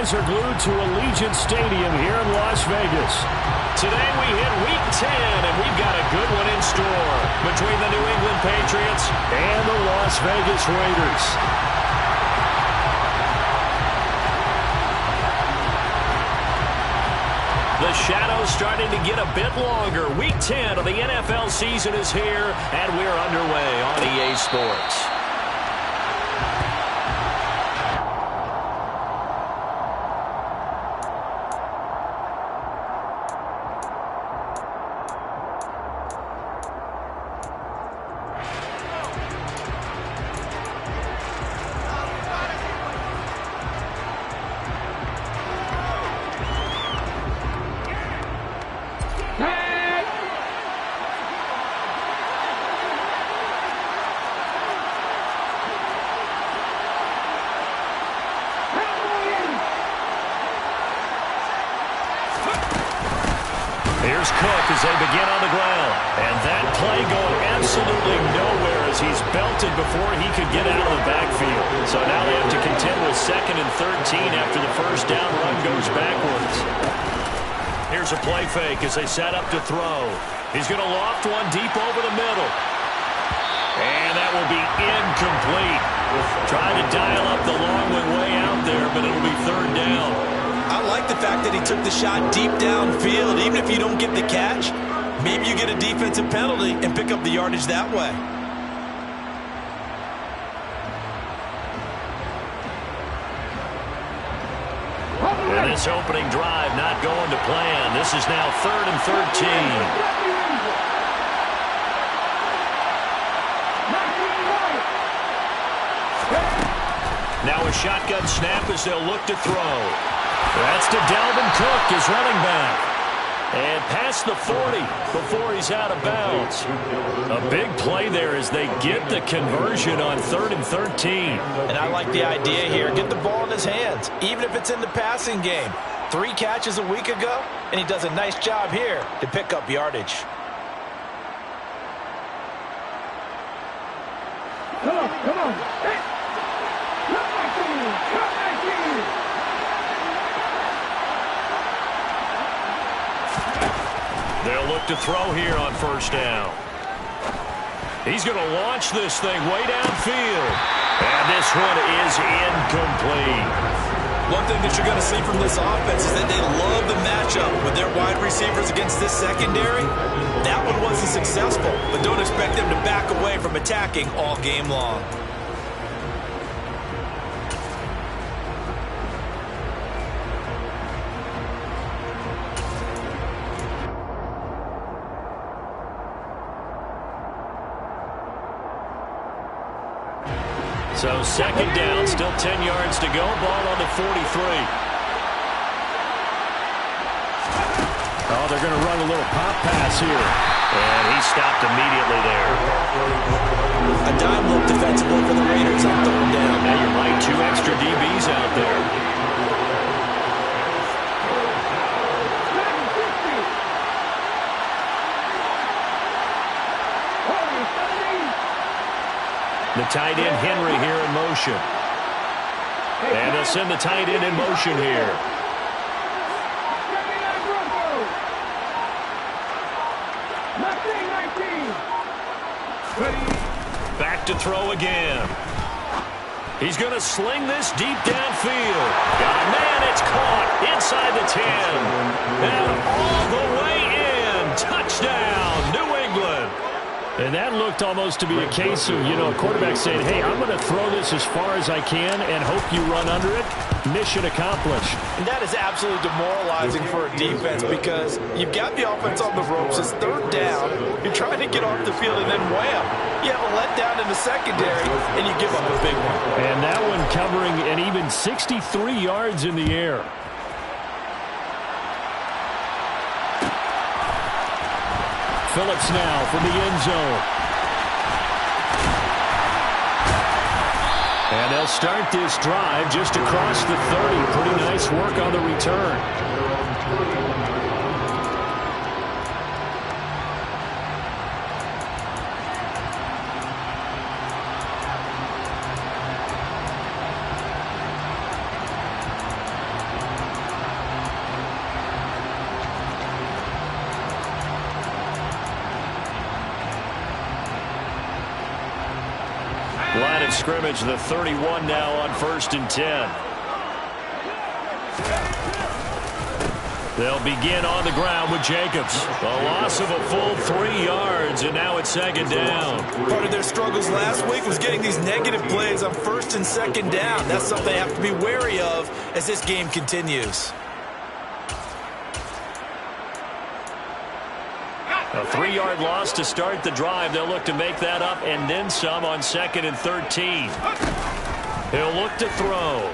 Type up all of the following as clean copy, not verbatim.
eyes are glued to Allegiant Stadium here in Las Vegas. Today we hit Week 10, and we've got a good one in store between the New England Patriots and the Las Vegas Raiders. The shadow's starting to get a bit longer. Week 10 of the NFL season is here, and we're underway on EA Sports. Here's Cook as they begin on the ground. And that play going absolutely nowhere as he's belted before he could get out of the backfield. So now they have to contend with 2nd and 13 after the first down run goes backwards. Here's a play fake as they set up to throw. He's going to loft one deep over the middle. And that will be incomplete. Trying to dial up the long way out there, but it'll be 3rd down. I like the fact that he took the shot deep downfield. Even if you don't get the catch, maybe you get a defensive penalty and pick up the yardage that way. And this opening drive not going to plan. This is now 3rd and 13. Now a shotgun snap as they'll look to throw. That's to Dalvin Cook, his running back. And past the 40 before he's out of bounds. A big play there as they get the conversion on 3rd and 13. And I like the idea here. Get the ball in his hands, even if it's in the passing game. 3 catches a week ago, and he does a nice job here to pick up yardage. Come on. Hey. They'll look to throw here on 1st down. He's going to launch this thing way downfield. And this one is incomplete. One thing that you're going to see from this offense is that they love the matchup with their wide receivers against this secondary. That one wasn't successful, but don't expect them to back away from attacking all game long. So 2nd down, still 10 yards to go. Ball on the 43. Oh, they're going to run a little pop pass here. And he stopped immediately there. A dime look defensively for the Raiders on 3rd down. Now you're right, 2 extra DBs out there. The tight end, Henry, here in motion. And they'll send the tight end in motion here. Back to throw again. He's going to sling this deep downfield. Oh, man, it's caught inside the 10. And all the way in. Touchdown, New England. And that looked almost to be a case of, a quarterback saying, hey, I'm going to throw this as far as I can and hope you run under it. Mission accomplished. And that is absolutely demoralizing for a defense because you've got the offense on the ropes. It's 3rd down. You're trying to get off the field and then wham. You have a letdown in the secondary and you give up a big one. And that one covering an even 63 yards in the air. Phillips now from the end zone. And they'll start this drive just across the 30. Pretty nice work on the return. of scrimmage, the 31 now on 1st and 10. They'll begin on the ground with Jacobs. A loss of a full 3 yards, and now it's 2nd down. Part of their struggles last week was getting these negative plays on 1st and 2nd down. That's something they have to be wary of as this game continues. A 3-yard loss to start the drive. They'll look to make that up and then some on 2nd and 13. He'll look to throw.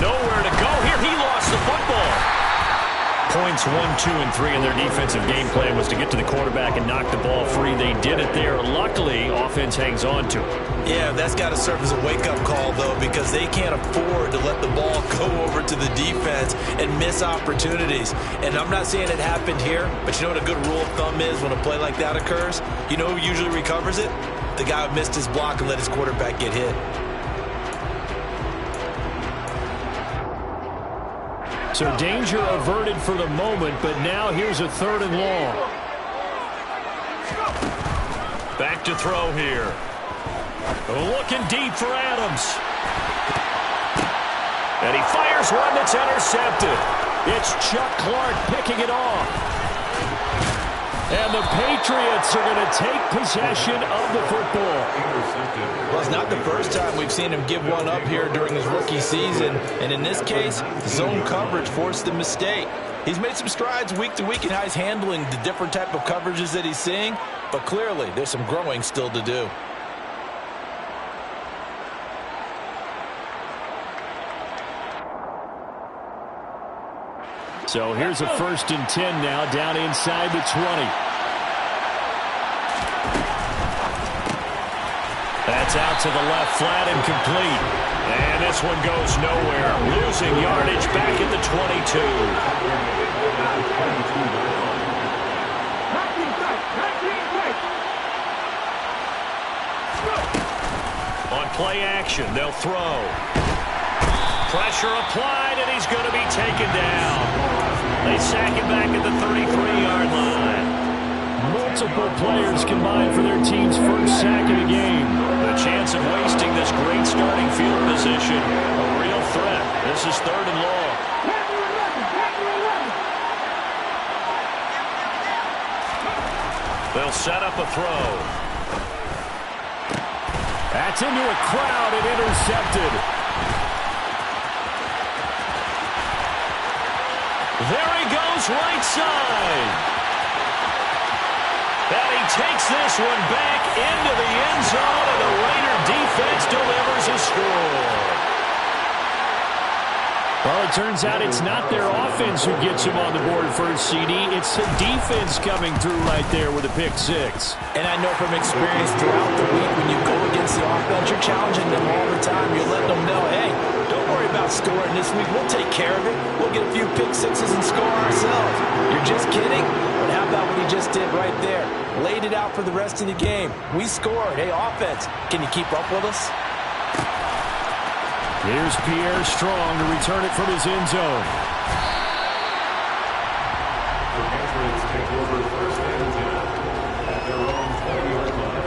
Nowhere to go here. He lost the football. Points 1, 2, and 3 in their defensive game plan was to get to the quarterback and knock the ball free. They did it there. Luckily, offense hangs on to it. Yeah, that's got to serve as a wake-up call, though, because they can't afford to let the ball go over to the defense and miss opportunities. And I'm not saying it happened here, but you know what a good rule of thumb is when a play like that occurs? You know who usually recovers it? The guy who missed his block and let his quarterback get hit. So danger averted for the moment, but now here's a 3rd and long. Back to throw here. Looking deep for Adams. And he fires one that's intercepted. It's Chuck Clark picking it off. And the Patriots are going to take possession of the football. Well, it's not the first time we've seen him give one up here during his rookie season. And in this case, zone coverage forced the mistake. He's made some strides week to week in how he's handling the different type of coverages that he's seeing. But clearly, there's some growing still to do. So here's a 1st and 10 now, down inside the 20. That's out to the left, flat and complete. And this one goes nowhere. Losing yardage back at the 22. On play action, they'll throw. Pressure applied, and he's going to be taken down. They sack him back at the 33-yard line. Multiple players combined for their team's first sack of the game. The chance of wasting this great starting field position, a real threat. This is 3rd and long. They'll set up a throw. That's into a crowd and intercepted. There he goes, right side. And he takes this one back into the end zone, and the Raider defense delivers a score. Well, it turns out it's not their offense who gets him on the board first, CD. It's the defense coming through right there with a pick 6. And I know from experience throughout the week, when you go against the offense, you're challenging them all the time. You're letting them know, hey, don't worry about scoring this week. We'll take care of it. We'll get a few pick 6s and score ourselves. You're just kidding? But how about what he just did right there? Laid it out for the rest of the game. We scored. Hey, offense, can you keep up with us? Here's Pierre Strong to return it from his end zone. The Patriots take over 1st and 10 at their own 20-yard line.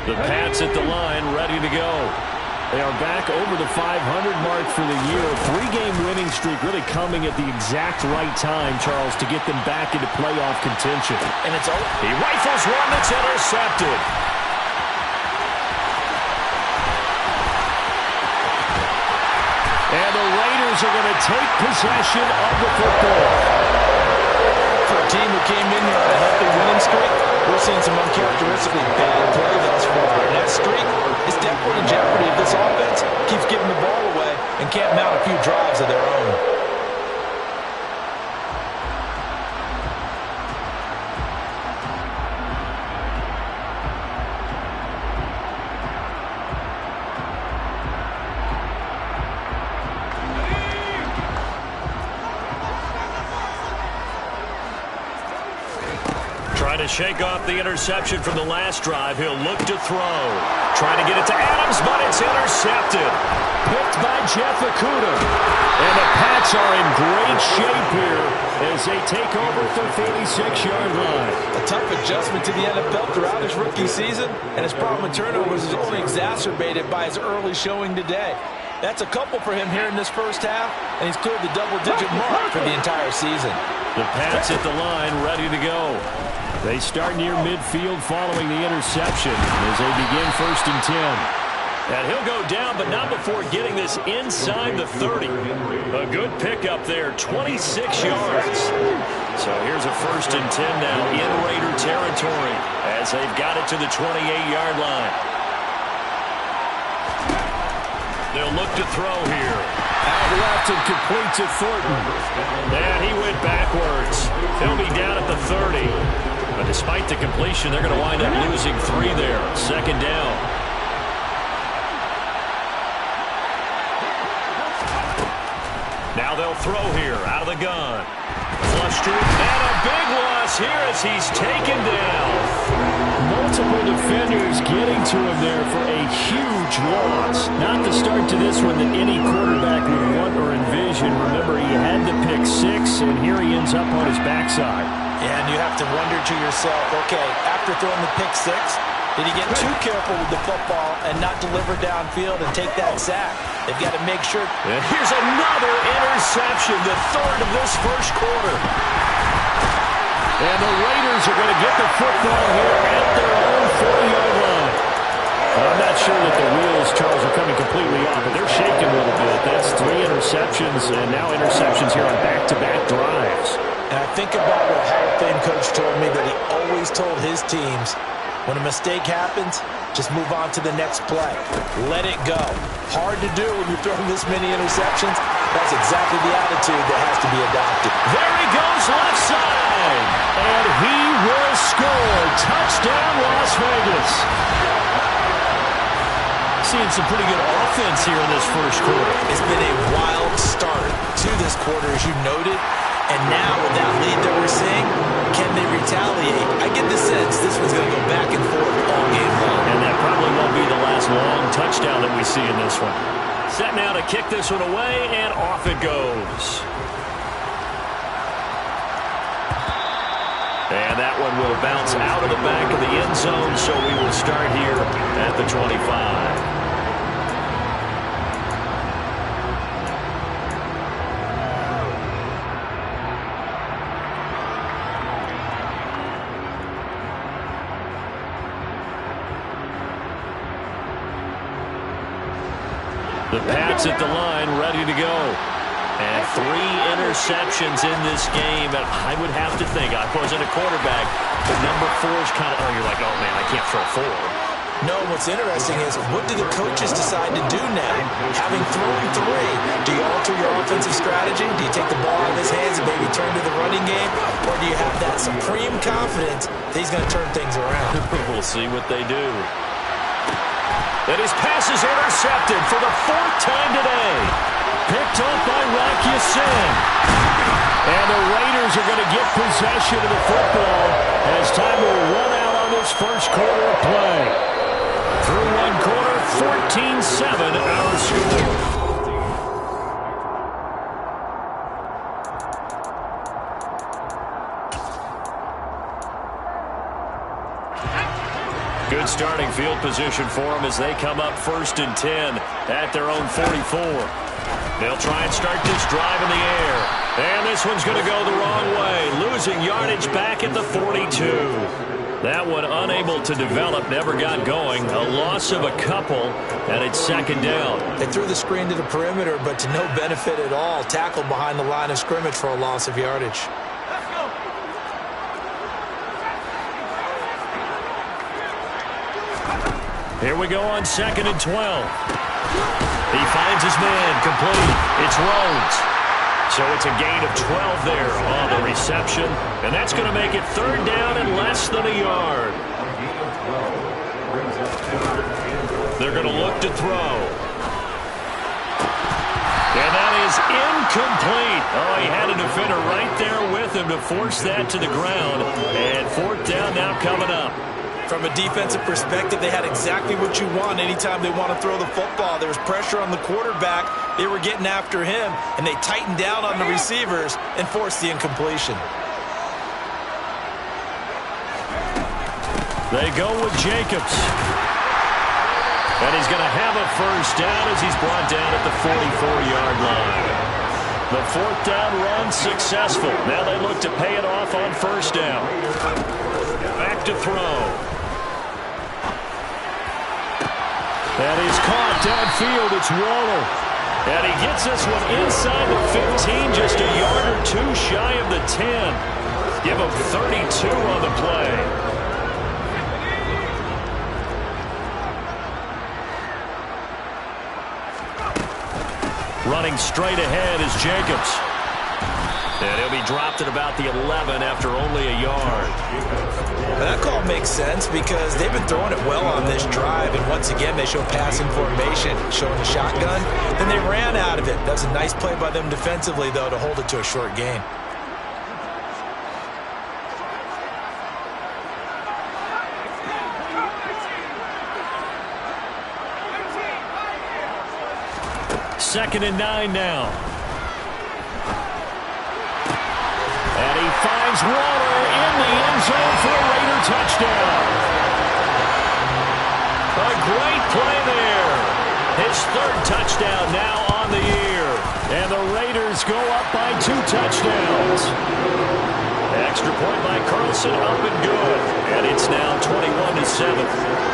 The Pats at the line, ready to go. They are back over the 500 mark for the year. A 3-game winning streak really coming at the exact right time, Charles, to get them back into playoff contention. And it's over. He rifles one that's intercepted. And the Raiders are going to take possession of the football. For a team who came in here on a healthy winning streak, we're seeing some uncharacteristically bad play thus far. And that streak is definitely in jeopardy if this offense keeps giving the ball away and can't mount a few drives of their own. And to shake off the interception from the last drive, he'll look to throw. Trying to get it to Adams, but it's intercepted. Picked by Jeff Okudah. And the Pats are in great shape here as they take over the 36-yard line. A tough adjustment to the NFL throughout his rookie season, and his problem with turnovers is only exacerbated by his early showing today. That's a couple for him here in this first half, and he's cleared the double-digit mark for the entire season. The Pats at the line, ready to go. They start near midfield following the interception as they begin 1st and 10. And he'll go down, but not before getting this inside the 30. A good pickup there, 26 yards. So here's a 1st and 10 now in Raider territory as they've got it to the 28-yard line. They'll look to throw here. Out left and completes it Thornton. And he went backwards. He'll be down at the 30. But despite the completion, they're going to wind up losing 3 there. 2nd down. Now they'll throw here out of the gun. Flush to him, and a big loss here as he's taken down. Multiple defenders getting to him there for a huge loss. Not the start to this one that any quarterback would want or envision. Remember, he had the pick 6, and here he ends up on his backside. And you have to wonder to yourself, okay, after throwing the pick 6, did he get too careful with the football and not deliver downfield and take that sack? They've got to make sure. And here's another interception, the 3rd of this first quarter. And the Raiders are going to get the football here at their own 40-yard line. I'm not sure that the wheels, Charles, are coming completely off, but they're shaking a little bit. That's 3 interceptions, and now interceptions here on back-to-back drives. And I think about what Hall of Fame coach told me that he always told his teams, when a mistake happens, just move on to the next play. Let it go. Hard to do when you're throwing this many interceptions. That's exactly the attitude that has to be adopted. There he goes left side. And he will score. Touchdown, Las Vegas. Seeing some pretty good offense here in this first quarter. It's been a wild start to this quarter, as you noted. And now, with that lead that we're seeing, can they retaliate? I get the sense this one's going to go back and forth all game long. And that probably won't be the last long touchdown that we see in this one. Set now to kick this one away, and off it goes. And that one will bounce out of the back of the end zone, so we will start here at the 25. The Pats at the line, ready to go. And 3 interceptions in this game. And I would have to think, I wasn't a quarterback, but number 4 is kind of, oh, you're like, oh, man, I can't throw 4. No, what's interesting is, what do the coaches decide to do now? Having thrown 3, do you alter your offensive strategy? Do you take the ball out of his hands and maybe turn to the running game? Or do you have that supreme confidence that he's going to turn things around? We'll see what they do. And his pass is intercepted for the 4th time today. Picked up by Rock Ya-Sin. And the Raiders are going to get possession of the football as time will run out on this first quarter of play. Through one quarter, 14-7 our score. Good starting field position for them as they come up 1st and 10 at their own 44. They'll try and start this drive in the air. And this one's going to go the wrong way, losing yardage back at the 42. That one unable to develop, never got going. A loss of a couple, and it's 2nd down. They threw the screen to the perimeter, but to no benefit at all. Tackled behind the line of scrimmage for a loss of yardage. Here we go on 2nd and 12. He finds his man, complete. It's Rhodes. So it's a gain of 12 there on the reception. And that's going to make it 3rd down and less than a yard. They're going to look to throw. And that is incomplete. Oh, he had a defender right there with him to force that to the ground. And fourth down now coming up. From a defensive perspective, they had exactly what you want anytime they want to throw the football. There was pressure on the quarterback. They were getting after him, and they tightened down on the receivers and forced the incompletion. They go with Jacobs. And he's going to have a first down as he's brought down at the 44-yard line. The fourth down run successful. Now they look to pay it off on first down. Back to throw. And he's caught downfield. It's Waller. And he gets this one inside the 15, just a yard or two shy of the 10. Give him 32 on the play. Running straight ahead is Jacobs. And he'll be dropped at about the 11 after only a yard. That call makes sense because they've been throwing it well on this drive, and once again they show passing formation, showing the shotgun. Then they ran out of it. That's a nice play by them defensively, though, to hold it to a short gain. Second and 9 now. And he finds Waller in the end zone for a Raider touchdown. A great play there. His third touchdown now on the year. And the Raiders go up by 2 touchdowns. Extra point by Carlson, up and good. And it's now 21-7.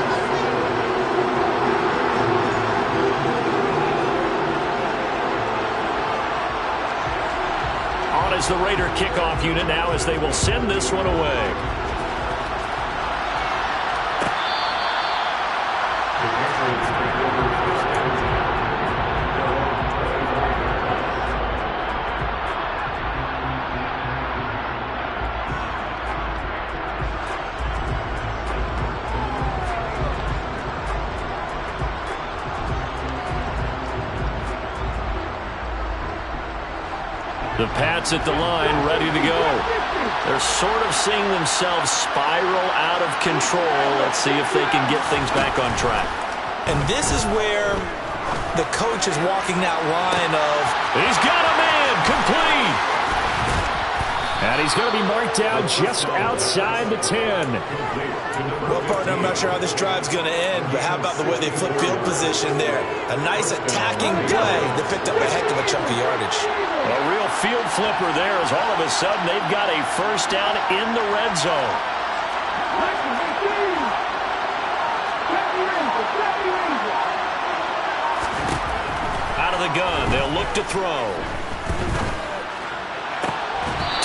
As the Raider kickoff unit now as they will send this one away. The Pats at the line, ready to go. They're sort of seeing themselves spiral out of control. Let's see if they can get things back on track. And this is where the coach is walking that line of... He's got a man, complete. And he's going to be marked down just outside the 10. Well, partner, I'm not sure how this drive's going to end, but how about the way they flip field position there? A nice attacking play that picked up a heck of a chunk of yardage. A real field flipper there as all of a sudden they've got a first down in the red zone. Out of the gun, they'll look to throw.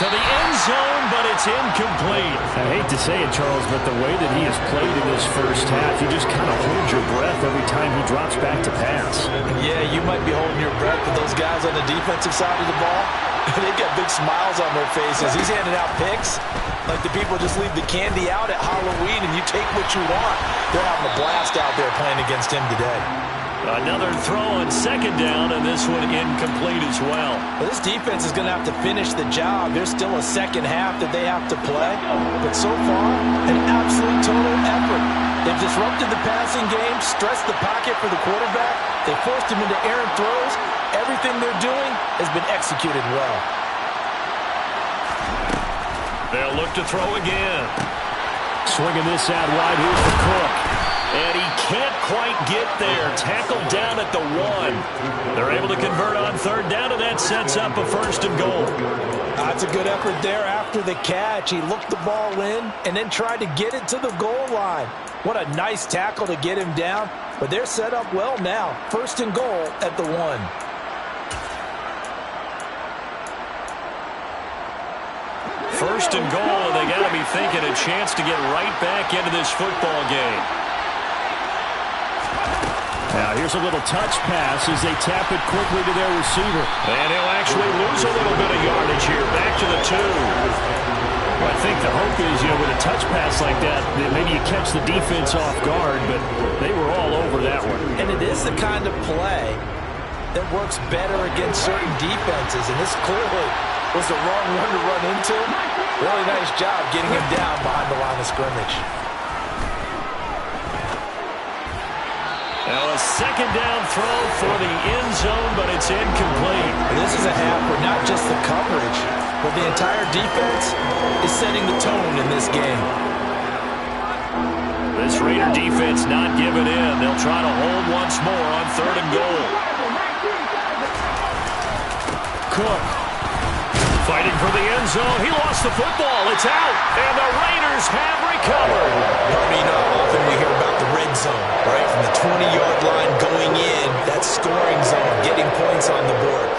To the end zone, but it's incomplete. I hate to say it, Charles, but the way that he has played in this first half, you just kind of hold your breath every time he drops back to pass. Yeah, you might be holding your breath, but those guys on the defensive side of the ball, they've got big smiles on their faces. He's handing out picks like the people just leave the candy out at Halloween and you take what you want. They're having a blast out there playing against him today. Another throw on second down, and this one incomplete as well. Well, this defense is going to have to finish the job. There's still a second half that they have to play. But so far, an absolute total effort. They've disrupted the passing game, stressed the pocket for the quarterback. They forced him into errant throws. Everything they're doing has been executed well. They'll look to throw again. Swinging this out wide, here's the Cook. And he can't quite get there. Tackled down at the 1. They're able to convert on third down, and that sets up a first and goal. That's a good effort there after the catch. He looked the ball in and then tried to get it to the goal line. What a nice tackle to get him down. But they're set up well now. First and goal at the 1. First and goal, and they got to be thinking a chance to get right back into this football game. Now here's a little touch pass as they tap it quickly to their receiver. And he'll actually lose a little bit of yardage here. Back to the 2. Well, I think the hope is, with a touch pass like that maybe you catch the defense off guard, but they were all over that one. And it is the kind of play that works better against certain defenses, and this clearly was the wrong one to run into. Really nice job getting him down behind the line of scrimmage. Now a second down throw for the end zone, but it's incomplete. This is a half where not just the coverage, but the entire defense is setting the tone in this game. This Raider defense not giving in. They'll try to hold once more on 3rd and goal. Cook fighting for the end zone. He lost the football. It's out, and the Raiders have recovered. You know how often we hear about the red zone, right? From the 20-yard line going in, that scoring zone, getting points on the board.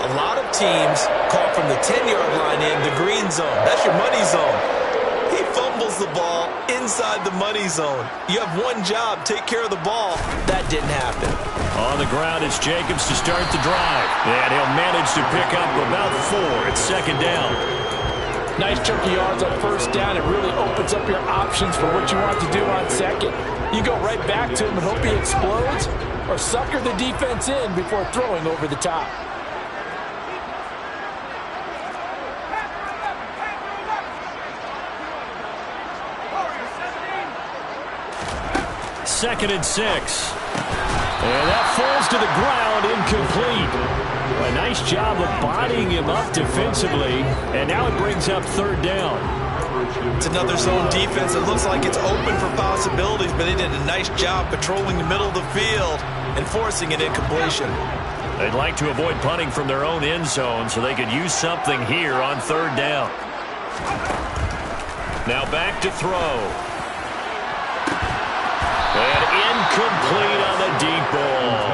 A lot of teams call from the 10-yard line in the green zone. That's your money zone. He fumbles the ball inside the money zone. You have one job, take care of the ball. That didn't happen. On the ground is Jacobs to start the drive. And he'll manage to pick up about 4. It's 2nd down. Nice chunky yards on 1st down. It really opens up your options for what you want to do on 2nd. You go right back to him and hope he explodes, or sucker the defense in before throwing over the top. Second and 6. And that falls to the ground, incomplete. A nice job of bodying him up defensively, and now it brings up 3rd down. It's another zone defense. It looks like it's open for possibilities, but they did a nice job patrolling the middle of the field and forcing an incompletion. They'd like to avoid punting from their own end zone so they could use something here on 3rd down. Now back to throw. And incomplete on the deep ball.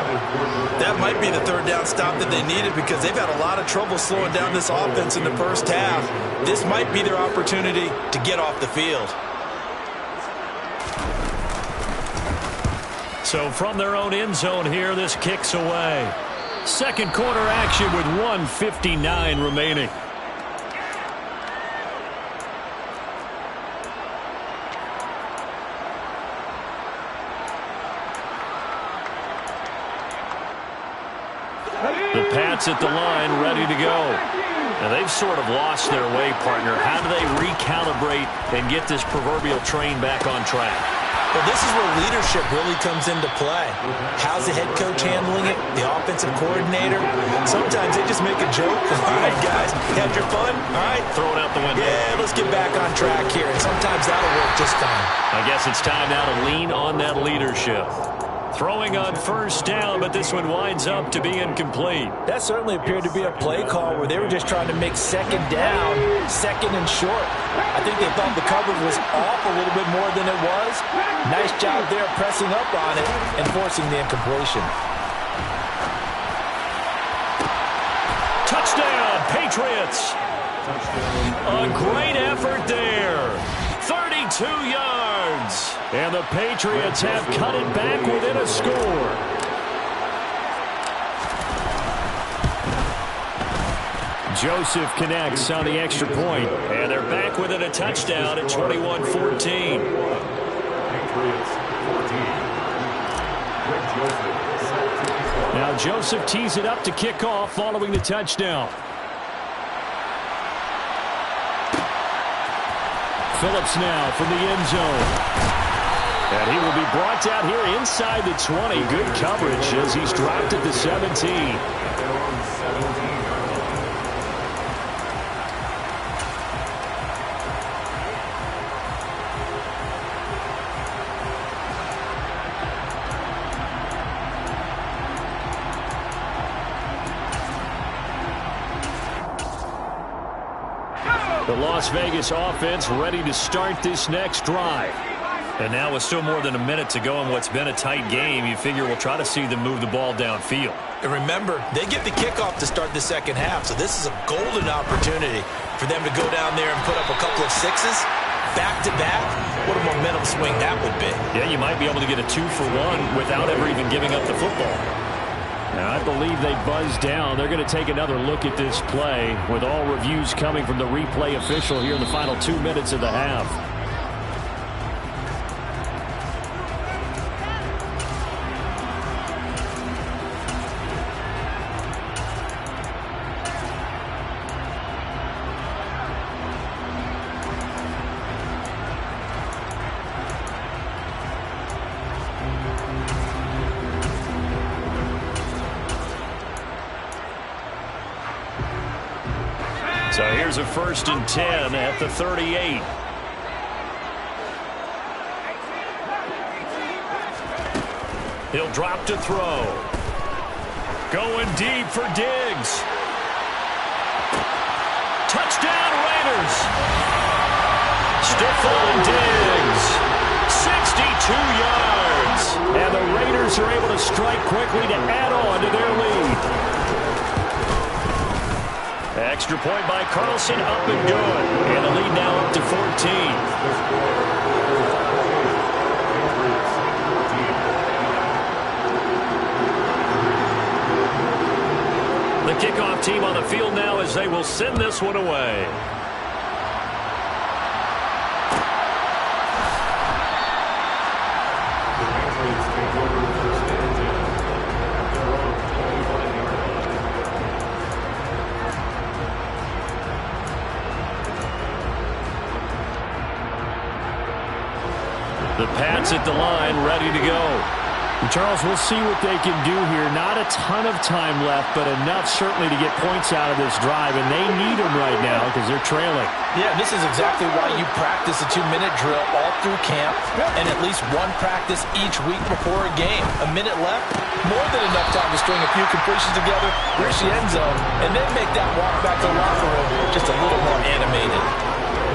That might be the 3rd down stop that they needed because they've had a lot of trouble slowing down this offense in the first half. This might be their opportunity to get off the field. So from their own end zone here, this kicks away. Second quarter action with 1:59 remaining. The Pats at the line, ready to go. Now they've sort of lost their way, partner. How do they recalibrate and get this proverbial train back on track? Well, this is where leadership really comes into play. How's the head coach handling it? The offensive coordinator? Sometimes they just make a joke. All right, guys, had your fun? All right. Throw it out the window. Yeah, let's get back on track here. And sometimes that'll work just fine. I guess it's time now to lean on that leadership. Throwing on 1st down, but this one winds up to be incomplete. That certainly appeared to be a play call where they were just trying to make 2nd down, 2nd and short. I think they thought the coverage was off a little bit more than it was. Nice job there pressing up on it and forcing the incompletion. Touchdown, Patriots. A great effort there. 32 yards. And the Patriots have cut it back within a score. Joseph connects on the extra point. And they're back within a touchdown at 21-14. Patriots 14. Now Joseph tees it up to kick off following the touchdown. Phillips now from the end zone. And he will be brought down here inside the 20. Good coverage as he's dropped at the 17. The Las Vegas offense ready to start this next drive. And now with still more than a minute to go in what's been a tight game, you figure we'll try to see them move the ball downfield. And remember, they get the kickoff to start the second half, so this is a golden opportunity for them to go down there and put up a couple of sixes back-to-back. What a momentum swing that would be. Yeah, you might be able to get a 2-for-1 without ever even giving up the football. Now, I believe they buzzed down. They're going to take another look at this play with all reviews coming from the replay official here in the final 2 minutes of the half. here's a 1st and 10 at the 38. He'll drop to throw. Going deep for Diggs. Touchdown Raiders. Stephon Diggs. 62 yards. And the Raiders are able to strike quickly to add on to their lead. Extra point by Carlson, up and good. And the lead now up to 14. The kickoff team on the field now as they will send this one away. The Pats at the line, ready to go. And Charles, we'll see what they can do here. Not a ton of time left, but enough certainly to get points out of this drive, and they need them right now because they're trailing. Yeah, this is exactly why you practice a 2-minute drill all through camp and at least one practice each week before a game. A minute left, more than enough time to string a few completions together, reach the end zone, and then make that walk back to the locker room just a little more animated.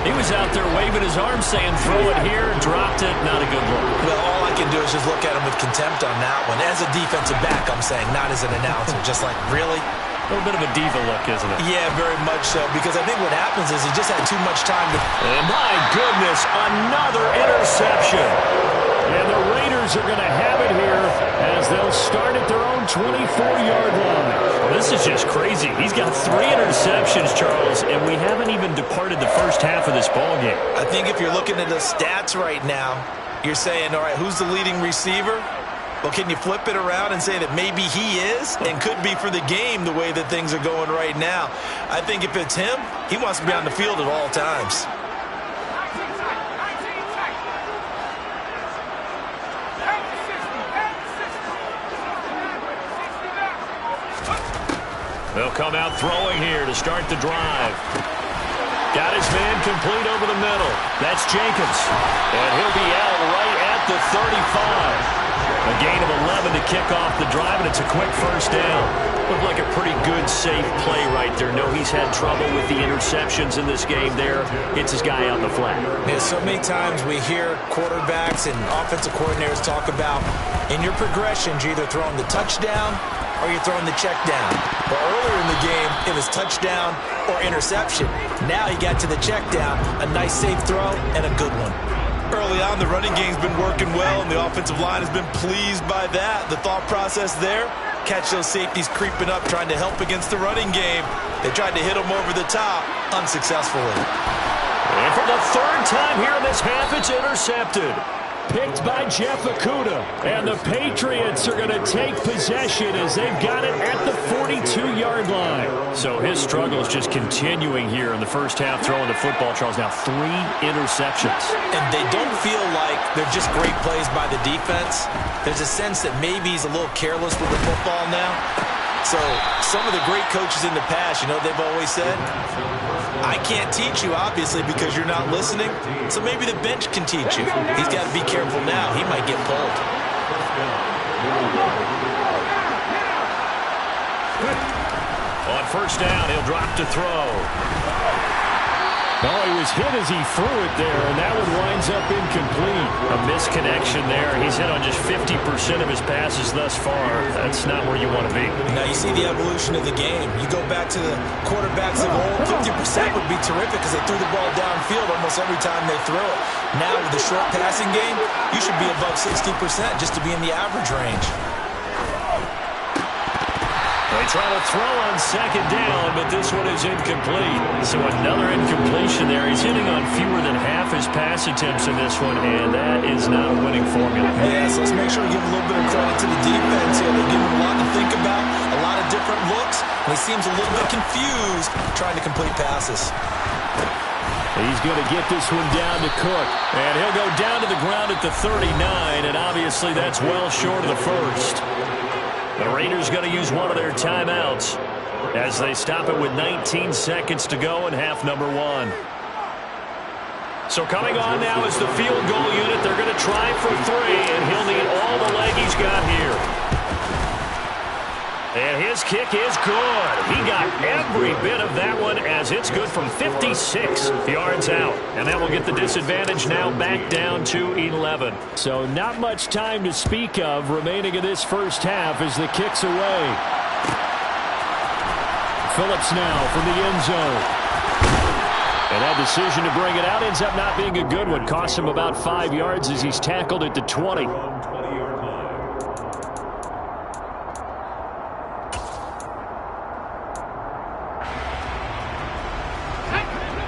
He was out there waving his arm saying, throw it here, dropped it, not a good look. Well, all I can do is just look at him with contempt on that one. As a defensive back, I'm saying, not as an announcer. Just like, really? A little bit of a diva look, isn't it? Yeah, very much so, because I think what happens is he just had too much time to... And my goodness, another interception. And the Raiders are going to have it here as they'll start at their own 24-yard line. Well, this is just crazy. He's got 3 interceptions, Charles, and we haven't even departed the first half of this ballgame. I think if you're looking at the stats right now, you're saying, all right, who's the leading receiver? Well, can you flip it around and say that maybe he is and could be for the game the way that things are going right now? I think if it's him, he wants to be on the field at all times. They'll come out throwing here to start the drive. Got his man complete over the middle. That's Jenkins. And he'll be out right at the 35. A gain of 11 to kick off the drive, and it's a quick first down. Looked like a pretty good, safe play right there. No, he's had trouble with the interceptions in this game there. Hits his guy out in the flat. Yeah, so many times we hear quarterbacks and offensive coordinators talk about in your progressions, you're either throwing the touchdown or you're throwing the check down. But earlier in the game, it was touchdown or interception. Now he got to the check down, a nice safe throw, and a good one. Early on, the running game's been working well, and the offensive line has been pleased by that. The thought process there, catch those safeties creeping up, trying to help against the running game. They tried to hit them over the top, unsuccessfully. And for the 3rd time here in this half, it's intercepted. Picked by Jeff Okudah. And the Patriots are going to take possession as they've got it at the 42-yard line. So his struggle is just continuing here in the first half, throwing the football. Charles, now 3 interceptions. And they don't feel like they're just great plays by the defense. There's a sense that maybe he's a little careless with the football now. So some of the great coaches in the past, you know, they've always said, I can't teach you, obviously, because you're not listening. So maybe the bench can teach you. He's got to be careful now. He might get pulled. On first down, he'll drop to throw. Oh, he was hit as he threw it there, and that one winds up incomplete. A misconnection there. He's hit on just 50% of his passes thus far. That's not where you want to be. Now, you see the evolution of the game. You go back to the quarterbacks of old, 50% would be terrific because they threw the ball downfield almost every time they threw it. Now, with the short passing game, you should be above 60% just to be in the average range. They try to throw on second down, but this one is incomplete. So another incompletion there. He's hitting on fewer than half his pass attempts in this one, and that is not a winning formula. Yeah, so let's make sure we give a little bit of credit to the defense here. They give him a lot to think about, a lot of different looks, and he seems a little bit confused trying to complete passes. He's going to get this one down to Cook. And he'll go down to the ground at the 39, and obviously that's well short of the first. The Raiders going to use one of their timeouts as they stop it with 19 seconds to go in half number 1. So coming on now is the field goal unit. They're going to try for 3, and he'll need all the leg he's got here. And his kick is good. He got every bit of that one as it's good from 56 yards out. And that will get the disadvantage now back down to 11. So not much time to speak of remaining in this first half as the kick's away. Phillips now from the end zone. And that decision to bring it out ends up not being a good one. Costs him about 5 yards as he's tackled at the 20.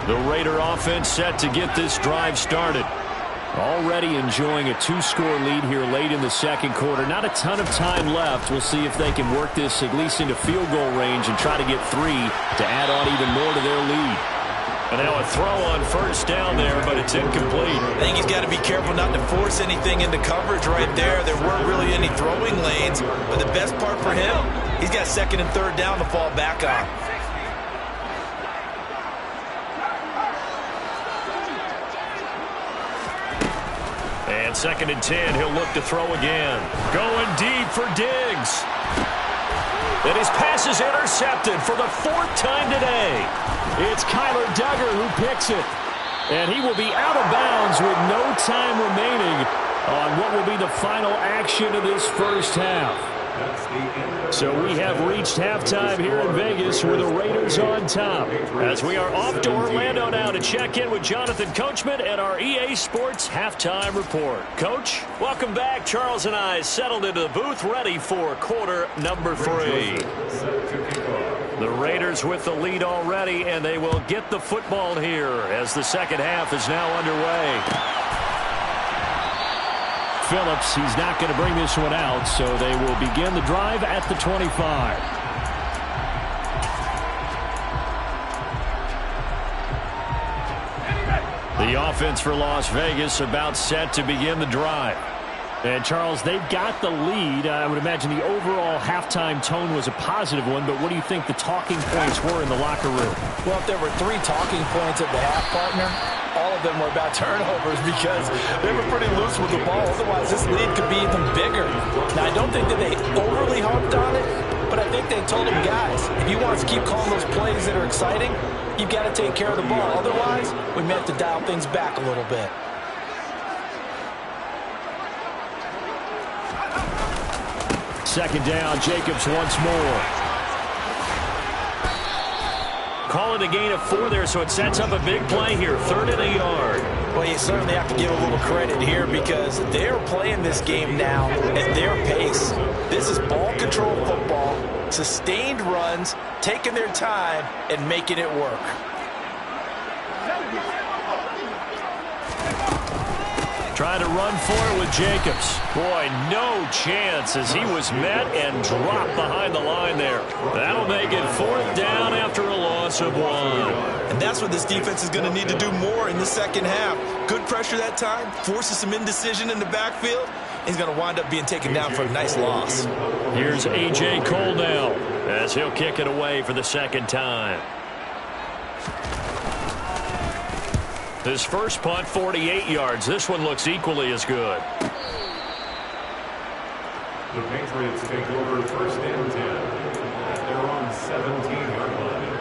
The Raider offense set to get this drive started. Already enjoying a 2-score lead here late in the second quarter. Not a ton of time left. We'll see if they can work this at least into field goal range and try to get 3 to add on even more to their lead. And now a throw on first down there, but it's incomplete. I think he's got to be careful not to force anything into coverage right there. There weren't really any throwing lanes, but the best part for him, he's got second and third down to fall back on. And second and 10, he'll look to throw again. Going deep for Diggs. And his pass is intercepted for the 4th time today. It's Kyler Duggar who picks it. And he will be out of bounds with no time remaining on what will be the final action of this first half. So we have reached halftime here in Vegas with the Raiders on top. As we are off to Orlando now to check in with Jonathan Coachman and our EA Sports Halftime Report. Coach, welcome back. Charles and I settled into the booth ready for quarter number 3. The Raiders with the lead already, and they will get the football here as the second half is now underway. Phillips, he's not going to bring this one out, so they will begin the drive at the 25. The offense for Las Vegas about set to begin the drive. And, Charles, they've got the lead. I would imagine the overall halftime tone was a positive one, but what do you think the talking points were in the locker room? Well, if there were 3 talking points at the half, partner, all of them were about turnovers because they were pretty loose with the ball. Otherwise, this lead could be even bigger. Now, I don't think that they overly harped on it, but I think they told them, guys, if you want us to keep calling those plays that are exciting, you've got to take care of the ball. Otherwise, we may have to dial things back a little bit. Second down, Jacobs once more. Calling a gain of 4 there, so it sets up a big play here. 3rd and a yard. Well, you certainly have to give a little credit here because they're playing this game now at their pace. This is ball control football, sustained runs, taking their time, and making it work. Trying to run for it with Jacobs. Boy, no chance as he was met and dropped behind the line there. That'll make it 4th down after a loss of 1. And that's what this defense is going to need to do more in the second half. Good pressure that time, forces some indecision in the backfield. He's going to wind up being taken down for a nice loss. Here's A.J. Cole now as he'll kick it away for the 2nd time. His first punt, 48 yards. This one looks equally as good. The Patriots take over 1st and 10 at their own 17-yard line.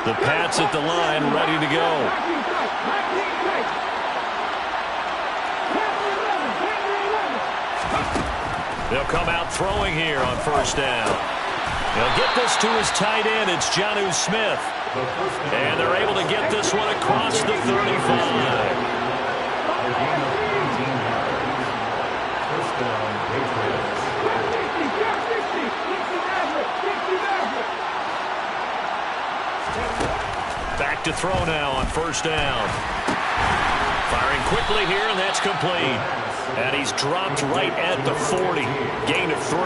The Pats at the line, ready to go. They'll come out throwing here on 1st down. They'll get this to his tight end. It's Jonnu Smith. And they're able to get this one across the 35. Back to throw now on 1st down. Firing quickly here, and that's complete. And he's dropped right at the 40. Gain of 3.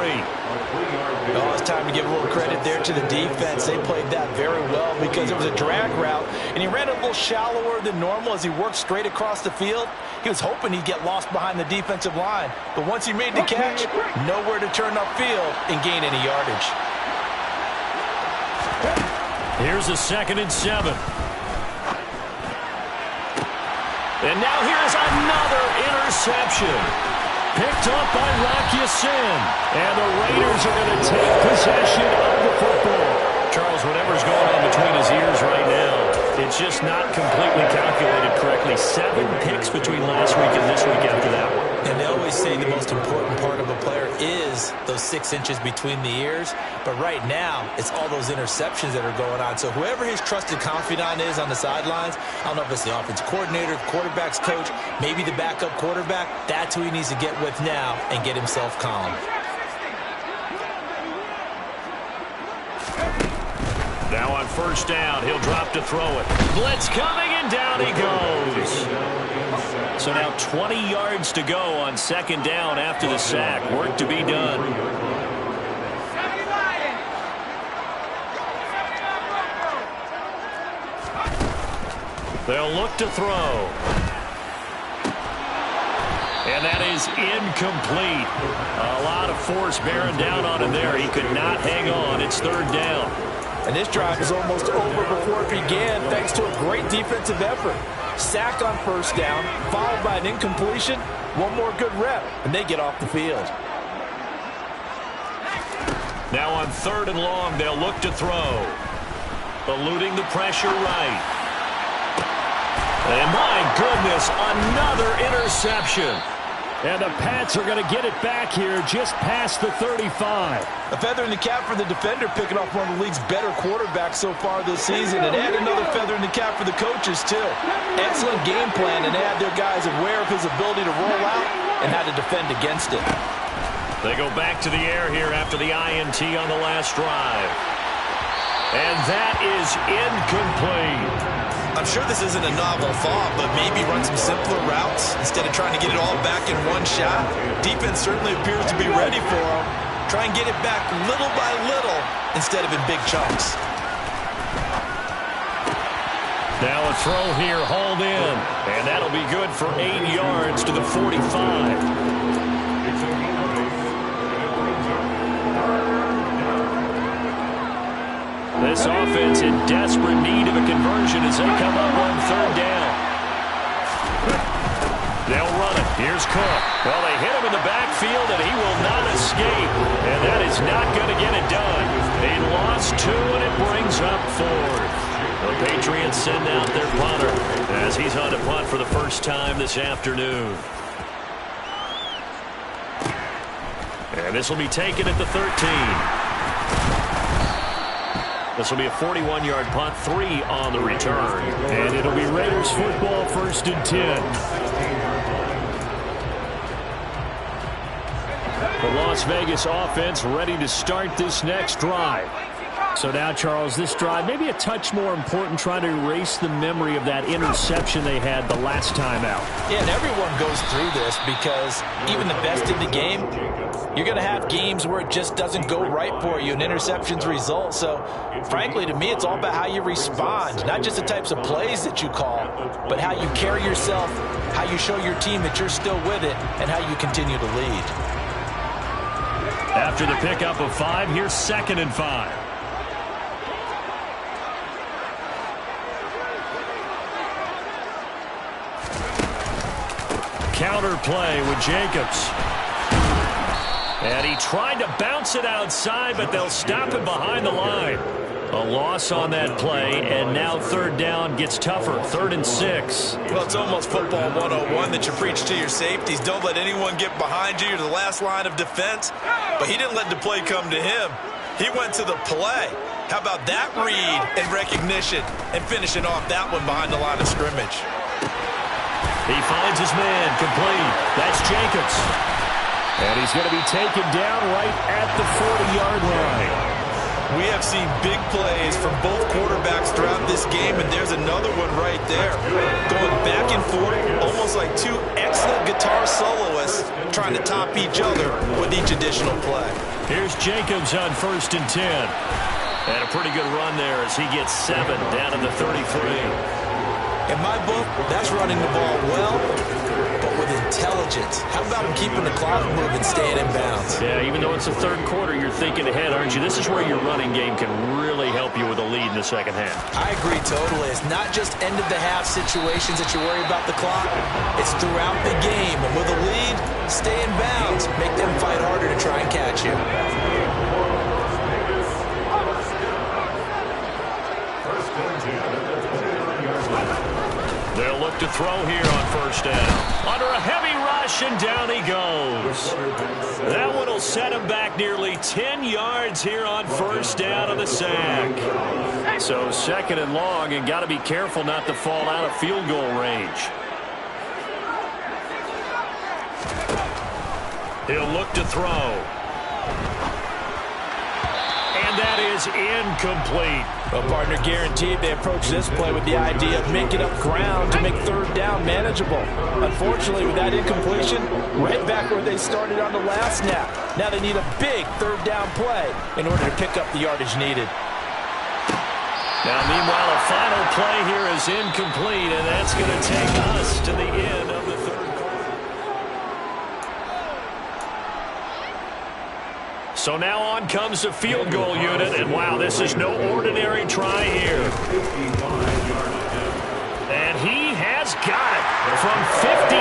Oh, it's time to give a little credit there to the defense. They played that very well because it was a drag route, and he ran it a little shallower than normal as he worked straight across the field. He was hoping he'd get lost behind the defensive line, but once he made the catch, nowhere to turn upfield and gain any yardage. Here's a 2nd and 7. And now here's another interception. Picked up by Rock Ya-Sin. And the Raiders are going to take possession of the football. Charles, whatever's going on between his ears right now, it's just not completely calculated correctly. 7 picks between last week and this week after that one. And they always say the most important part of a player is those 6 inches between the ears. But right now, it's all those interceptions that are going on. So whoever his trusted confidant is on the sidelines, I don't know if it's the offensive coordinator, quarterback's coach, maybe the backup quarterback, that's who he needs to get with now and get himself calm. Now on 1st down, he'll drop to throw it. Blitz coming, and down he goes. So now 20 yards to go on 2nd down after the sack. Work to be done. They'll look to throw. And that is incomplete. A lot of force bearing down on him there. He could not hang on. It's 3rd down. And this drive is almost over before it began thanks to a great defensive effort. Sack on 1st down, followed by an incompletion, one more good rep, and they get off the field. Now on 3rd and long, they'll look to throw. Eluding the pressure right. And my goodness, another interception. And the Pats are going to get it back here just past the 35. A feather in the cap for the defender, picking off one of the league's better quarterbacks so far this season. And add another feather in the cap for the coaches, too. Excellent game plan, and add their guys aware of his ability to roll out and how to defend against it. They go back to the air here after the INT on the last drive. And that is incomplete. I'm sure this isn't a novel thought, but maybe run some simpler routes instead of trying to get it all back in one shot. Defense certainly appears to be ready for him. Try and get it back little by little instead of in big chunks. Now a throw here, hauled in. And that'll be good for 8 yards to the 45. This offense in desperate need of a conversion as they come up on 3rd down. They'll run it. Here's Cook. Well, they hit him in the backfield, and he will not escape. And that is not going to get it done. They lost 2, and it brings up 4th. The Patriots send out their punter as he's on to punt for the first time this afternoon. And this will be taken at the 13. This will be a 41-yard punt, 3 on the return. And it'll be Raiders football, 1st and 10. The Las Vegas offense ready to start this next drive. So now, Charles, this drive maybe a touch more important, trying to erase the memory of that interception they had the last time out. Yeah, and everyone goes through this because even the best in the game, you're going to have games where it just doesn't go right for you and interceptions result. So, frankly, to me, it's all about how you respond, not just the types of plays that you call, but how you carry yourself, how you show your team that you're still with it, and how you continue to lead. After the pickup of 5, here's 2nd and 5. Counter play with Jacobs. And he tried to bounce it outside, but they'll stop him behind the line. A loss on that play, and now 3rd down gets tougher. 3rd and 6. Well, it's almost football 101 that you preach to your safeties. Don't let anyone get behind you. You're the last line of defense. But he didn't let the play come to him. He went to the play. How about that read and recognition and finishing off that one behind the line of scrimmage? He finds his man, complete. That's Jacobs. And he's going to be taken down right at the 40-yard line. We have seen big plays from both quarterbacks throughout this game, and there's another one right there. Going back and forth, almost like two excellent guitar soloists trying to top each other with each additional play. Here's Jacobs on 1st and 10. And a pretty good run there as he gets 7 down to the 33. In my book, that's running the ball well, but with intelligence. How about him keeping the clock moving, staying in bounds? Yeah, even though it's the 3rd quarter, you're thinking ahead, aren't you? This is where your running game can really help you with a lead in the 2nd half. I agree totally. It's not just end-of-the-half situations that you worry about the clock. It's throughout the game. And with a lead, stay in bounds. Make them fight harder to try and catch you. They'll look to throw here on 1st down. Under a heavy rush, and down he goes. That one will set him back nearly 10 yards here on 1st down of the sack. So 2nd and long, and got to be careful not to fall out of field goal range. He'll look to throw. And that is incomplete. Well, partner, guaranteed they approach this play with the idea of making up ground to make 3rd down manageable. Unfortunately, with that incompletion, right back where they started on the last snap. Now they need a big 3rd down play in order to pick up the yardage needed. Now, meanwhile, a final play here is incomplete, and that's going to take us to the end of the 3rd. So now on comes the field goal unit, and wow, this is no ordinary try here. And he has got it from 55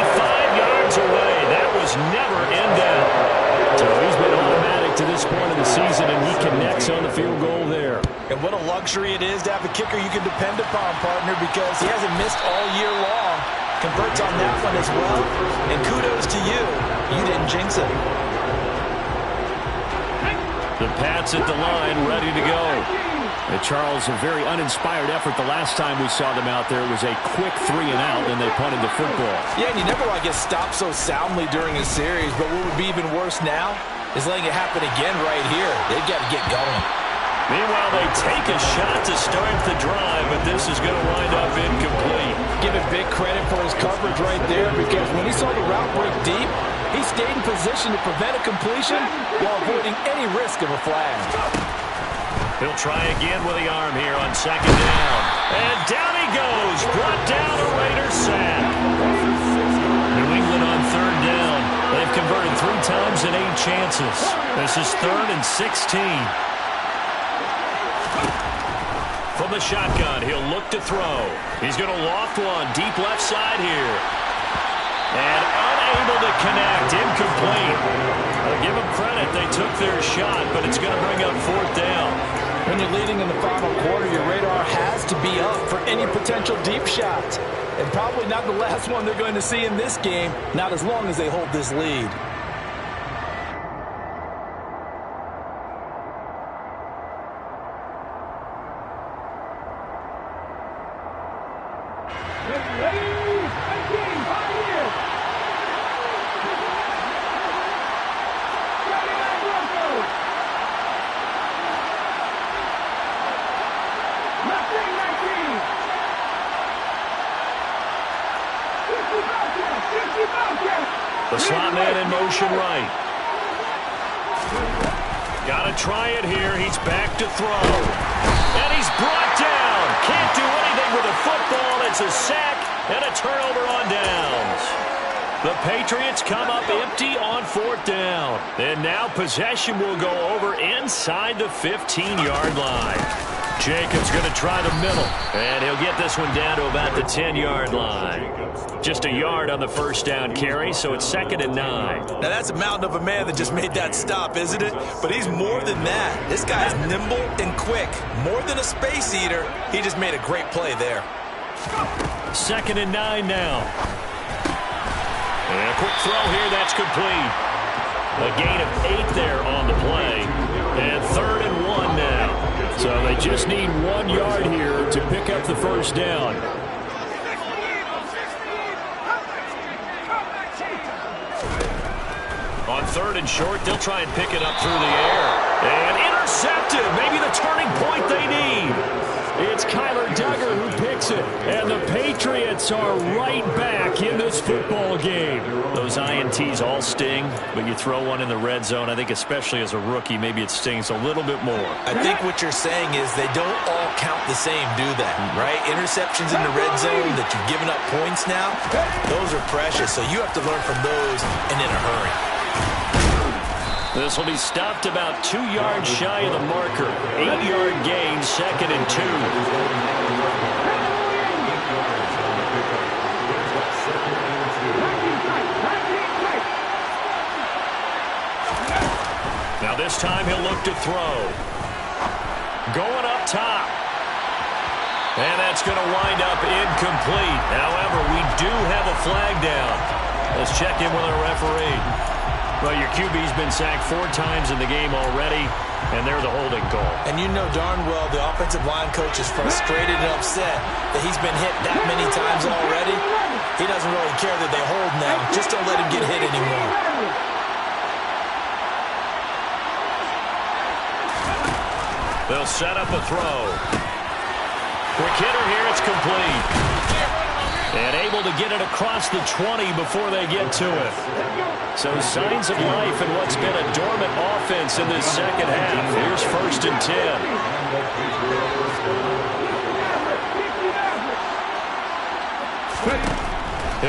yards away. That was never in doubt. So he's been automatic to this point of the season, and he connects on the field goal there. And what a luxury it is to have a kicker you can depend upon, partner, because he hasn't missed all year long. Converts on that one as well, and kudos to you. You didn't jinx it. The Pats at the line, ready to go. And Charles, a very uninspired effort the last time we saw them out there. It was a quick 3 and out, and they punted the football. Yeah, and you never want to get stopped so soundly during a series, but what would be even worse now is letting it happen again right here. They've got to get going. Meanwhile, they take a shot to start the drive, but this is going to wind up incomplete. Give him big credit for his coverage right there, because when he saw the route break deep, he stayed in position to prevent a completion while avoiding any risk of a flag. He'll try again with the arm here on 2nd down. And down he goes, brought down a Raiders sack. New England on 3rd down. They've converted 3 times in 8 chances. This is 3rd and 16. From the shotgun, he'll look to throw. He's going to loft one deep left side here. And unable to connect, incomplete. I'll give them credit, they took their shot, but it's going to bring up 4th down. When you're leading in the final quarter, your radar has to be up for any potential deep shots. And probably not the last one they're going to see in this game, not as long as they hold this lead. The slot man in motion right. Got to try it here. He's back to throw. And he's brought down. Can't do anything with the football. It's a sack and a turnover on downs. The Patriots come up empty on 4th down. And now possession will go over inside the 15-yard line. Jacobs going to try the middle. And he'll get this one down to about the 10-yard line. Just a yard on the 1st down carry, so it's 2nd and 9. Now that's a mountain of a man that just made that stop, isn't it? But he's more than that. This guy's nimble and quick. More than a space eater, he just made a great play there. 2nd and 9 now. And a quick throw here, that's complete. A gain of 8 there on the play. And 3rd and 1 now. So they just need 1 yard here to pick up the 1st down. On 3rd and short, they'll try and pick it up through the air. And intercepted. Maybe the turn. Bucks are right back in this football game. Those INTs all sting, but you throw one in the red zone. I think especially as a rookie, maybe it stings a little bit more. I think what you're saying is they don't all count the same, do they? Right? Interceptions in the red zone that you've given up points now, those are precious. So you have to learn from those and in a hurry. This will be stopped about 2 yards shy of the marker. 8-yard gain, 2nd and 2. Now this time he'll look to throw. Going up top. And that's going to wind up incomplete. However, we do have a flag down. Let's check in with our referee. Well, your QB's been sacked 4 times in the game already, and they're the holding call. And you know darn well the offensive line coach is frustrated and upset that he's been hit that many times already. He doesn't really care that they hold now. Just don't let him get hit anymore. They'll set up a throw. Quick hitter here, it's complete. And able to get it across the 20 before they get to it. So signs of life in what's been a dormant offense in this second half. Here's 1st and 10.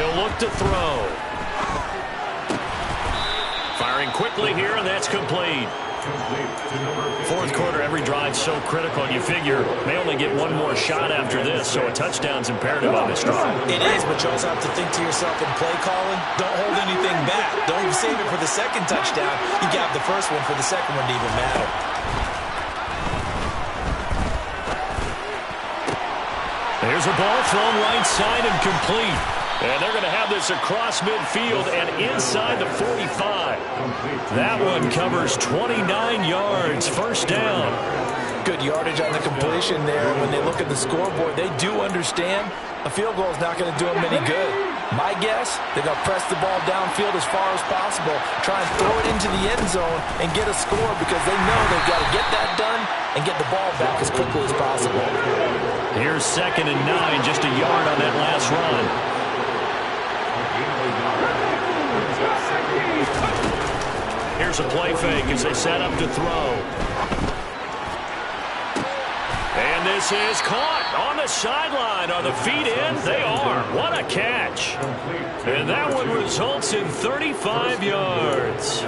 He'll look to throw. Firing quickly here, and that's complete. 4th quarter, every drive so critical, and you figure they only get one more shot after this, so a touchdown's imperative on this drive. It is, but you also have to think to yourself in play calling, don't hold anything back. Don't even save it for the second touchdown. You got the first one for the second one to even matter. There's a ball thrown right side and complete. And they're going to have this across midfield and inside the 45. That one covers 29 yards. 1st down. Good yardage on the completion there. When they look at the scoreboard, they do understand a field goal is not going to do them any good. My guess, they're going to press the ball downfield as far as possible, try and throw it into the end zone and get a score because they know they've got to get that done and get the ball back as quickly as possible. Here's 2nd and 9, just a yard on that last run. Here's a play fake as they set up to throw. And this is caught on the sideline. Are the feet in? They are. What a catch. And that one results in 35 yards.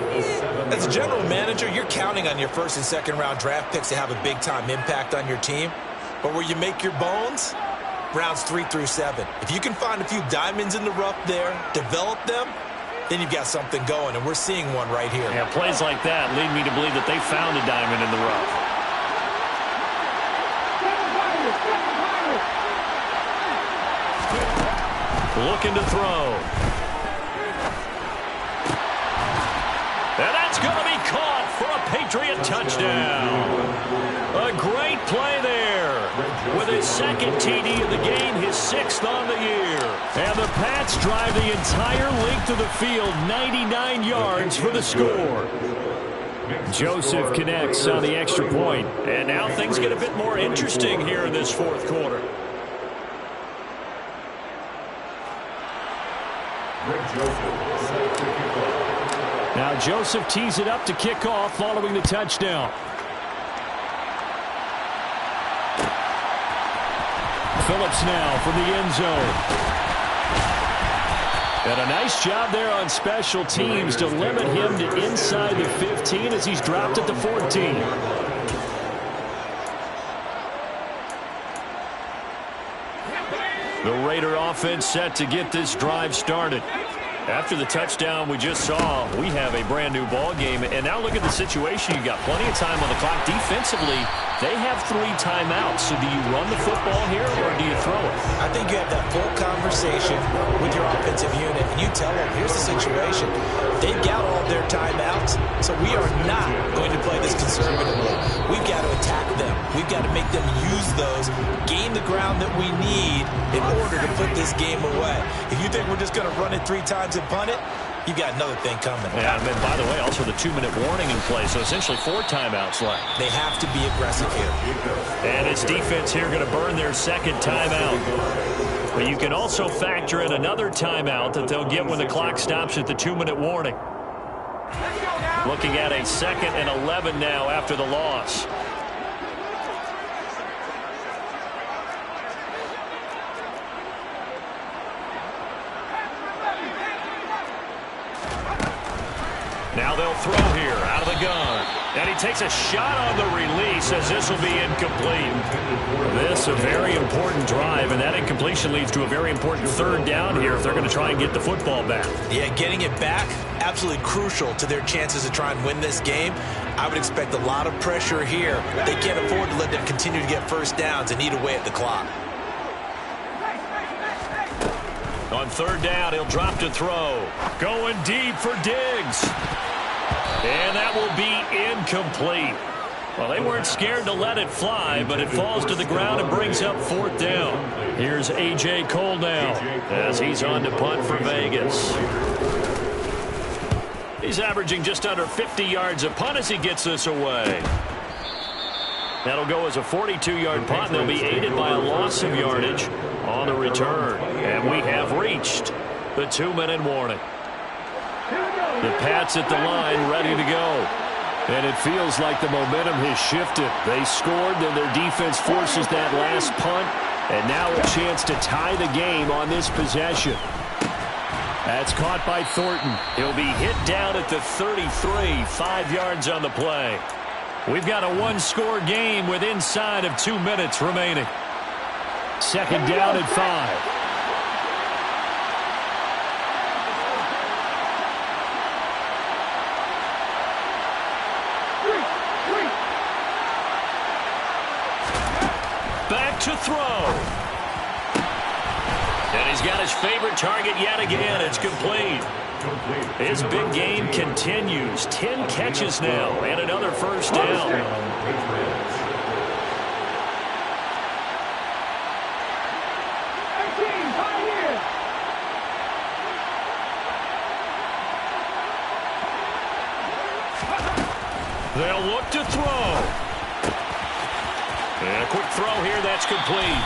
As a general manager, you're counting on your 1st and 2nd round draft picks to have a big-time impact on your team. But where you make your bones, rounds 3 through 7. If you can find a few diamonds in the rough there, develop them, then you've got something going, and we're seeing one right here. Yeah, plays like that lead me to believe that they found a diamond in the rough. Looking to throw. And that's going to be caught for a Patriot touchdown. A great play there. With his 2nd TD of the game, his 6th on the year. And the Pats drive the entire length of the field, 99 yards for the score. Joseph connects on the extra point. And now things get a bit more interesting here in this 4th quarter. Now Joseph tees it up to kick off following the touchdown. Phillips now from the end zone. And a nice job there on special teams to limit him to inside the 15 as he's dropped at the 14. The Raider offense set to get this drive started. After the touchdown we just saw, we have a brand new ball game. And now look at the situation. You got plenty of time on the clock. Defensively, they have 3 timeouts. So do you run the football here or do you throw it? I think you have that full conversation with your offensive unit, and you tell them, here's the situation. They've got all their timeouts, so we are not going to play this conservatively. We've got to attack them. We've got to make them use those, gain the ground that we need in order to put this game away. If you think we're just going to run it 3 times and punt it, you got another thing coming. Yeah, and by the way, also the 2-minute warning in play, so essentially 4 timeouts left. They have to be aggressive here. And his defense here going to burn their second timeout. But you can also factor in another timeout that they'll get when the clock stops at the 2-minute warning. Looking at a 2nd and 11 now after the loss. Now they'll throw here out of the gun. And he takes a shot on the release as this will be incomplete. This a very important drive, and that incompletion leads to a very important 3rd down here if they're going to try and get the football back. Yeah, getting it back, absolutely crucial to their chances to try and win this game. I would expect a lot of pressure here. They can't afford to let them continue to get first downs and eat away at the clock. On 3rd down, he'll drop to throw. Going deep for Diggs. And that will be incomplete. Well, they weren't scared to let it fly, but it falls to the ground and brings up 4th down. Here's A.J. Cole now as he's on to punt for Vegas. He's averaging just under 50 yards a punt as he gets this away. That'll go as a 42-yard punt. They'll be aided by a loss of yardage on the return. And we have reached the 2-minute warning. The Pats at the line ready to go. And it feels like the momentum has shifted. They scored, then their defense forces that last punt. And now a chance to tie the game on this possession. That's caught by Thornton. He'll be hit down at the 33, 5 yards on the play. We've got a 1-score game with inside of 2 minutes remaining. 2nd down and 5. Back to throw. And he's got his favorite target yet again. It's complete. His big game continues. 10 catches now and another first down. They'll look to throw. And a quick throw here, that's complete.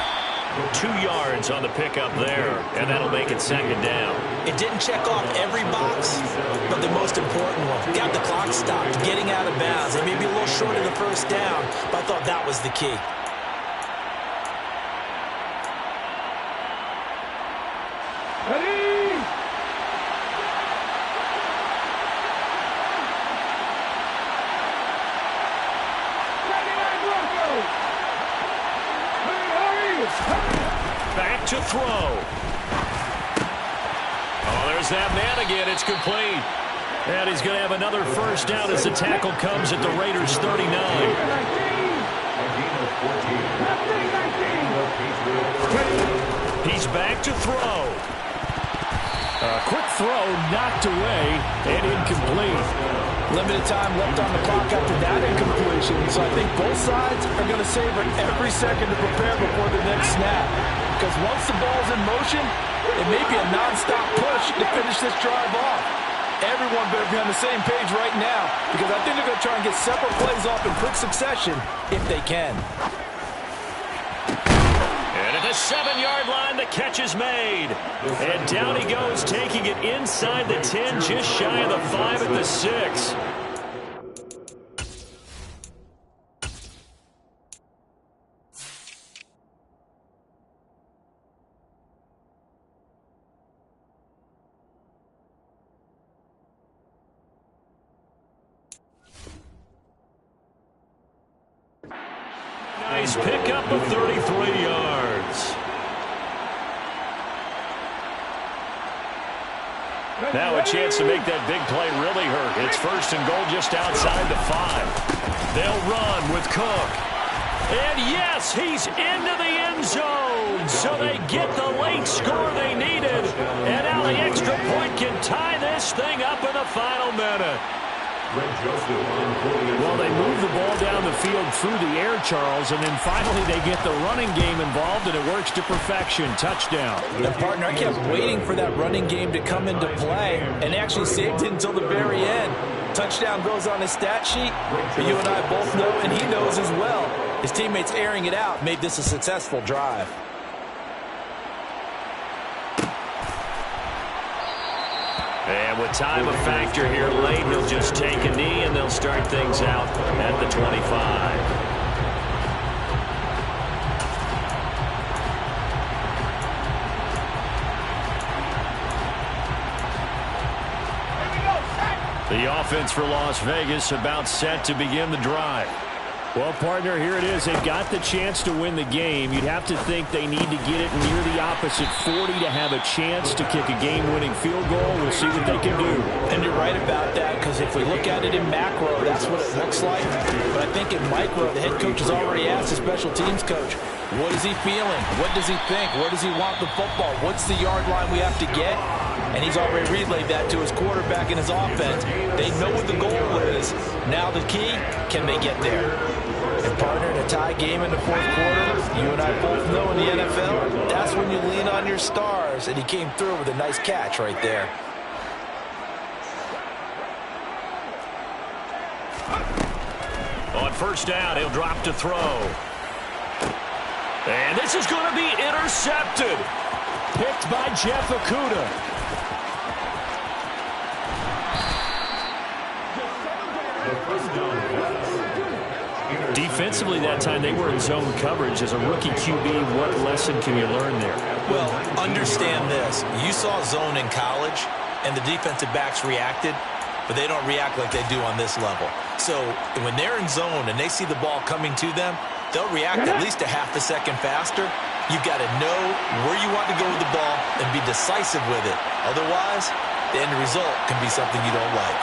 2 yards on the pickup there, and that'll make it 2nd down. It didn't check off every box, but the most important one. Got the clock stopped, getting out of bounds. It may be a little short of the first down, but I thought that was the key. Ready? Back to throw. Oh, there's that man again. It's complete. And he's going to have another first down as the tackle comes at the Raiders' 39. He's back to throw. A quick throw knocked away and incomplete. Limited time left on the clock after that incompletion, so I think both sides are going to savor every second to prepare before the next snap. Because once the ball's in motion, it may be a non-stop push to finish this drive off. Everyone better be on the same page right now, because I think they're going to try and get several plays off in quick succession if they can. And at the 7-yard line, the catch is made. And down he goes, taking it inside the 10, just shy of the 5 at the 6. Nice pickup of 33 yards. Now a chance to make that big play really hurt. It's 1st and goal just outside the 5. They'll run with Cook. And yes, he's into the end zone. So they get the late score they needed. And now the extra point can tie this thing up in the final minute. Well, they move the ball down the field through the air, Charles, and then finally they get the running game involved, and it works to perfection. Touchdown. And, partner, I kept waiting for that running game to come into play and actually saved it until the very end. Touchdown goes on his stat sheet, but you and I both know, and he knows as well, his teammates airing it out made this a successful drive. And with time a factor here late, he'll just take a knee, and they'll start things out at the 25. The offense for Las Vegas about set to begin the drive. Well, partner, here it is. They got the chance to win the game. You'd have to think they need to get it near the opposite 40 to have a chance to kick a game-winning field goal. We'll see what they can do. And you're right about that, because if we look at it in macro, that's what it looks like. But I think in micro, the head coach has already asked the special teams coach, what is he feeling? What does he think? Where does he want the football? What's the yard line we have to get? And he's already relayed that to his quarterback and his offense. They know what the goal is. Now the key, can they get there? And partner, in a tie game in the fourth quarter, you and I both know in the NFL, that's when you lean on your stars. And he came through with a nice catch right there. On first down, he'll drop to throw. And this is going to be intercepted. Picked by Jeff Okudah. Defensively that time, they were in zone coverage. As a rookie QB, what lesson can you learn there? Well, understand this. You saw zone in college, and the defensive backs reacted, but they don't react like they do on this level. So when they're in zone and they see the ball coming to them, they'll react at least a half a second faster. You've got to know where you want to go with the ball and be decisive with it. Otherwise, the end result can be something you don't like.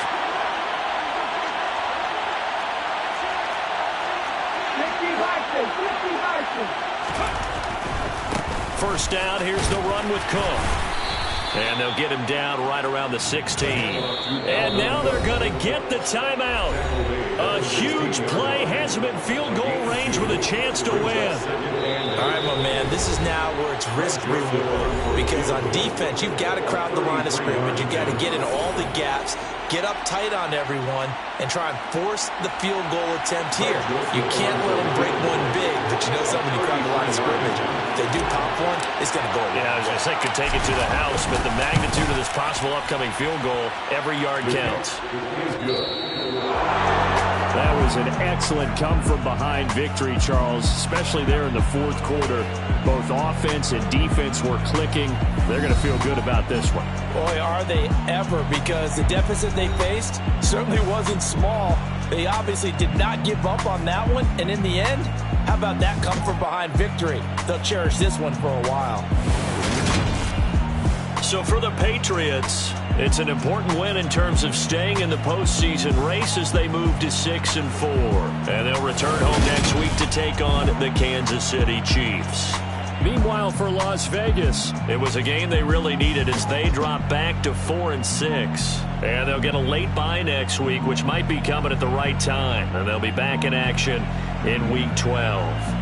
First down, here's the run with Cook. And they'll get him down right around the 16. And now they're going to get the timeout. A huge play has him in field goal range with a chance to win. All right, my man, this is now where it's risk-reward. Because on defense, you've got to crowd the line of scrimmage. You've got to get in all the gaps, get up tight on everyone, and try and force the field goal attempt here. You can't let them break one big, but you know something, when you crowd the line of scrimmage, if they do pop one, it's going to go away. Yeah, I was going to say, could take it to the house, but the magnitude of this possible upcoming field goal, every yard counts. That was an excellent come-from-behind victory, Charles, especially there in the fourth quarter. Both offense and defense were clicking. They're going to feel good about this one. Boy, are they ever, because the deficit they faced certainly wasn't small. They obviously did not give up on that one, and in the end, how about that come-from-behind victory? They'll cherish this one for a while. So for the Patriots, it's an important win in terms of staying in the postseason race as they move to 6-4. And they'll return home next week to take on the Kansas City Chiefs. Meanwhile, for Las Vegas, it was a game they really needed as they drop back to 4-6. And they'll get a late bye next week, which might be coming at the right time. And they'll be back in action in Week 12.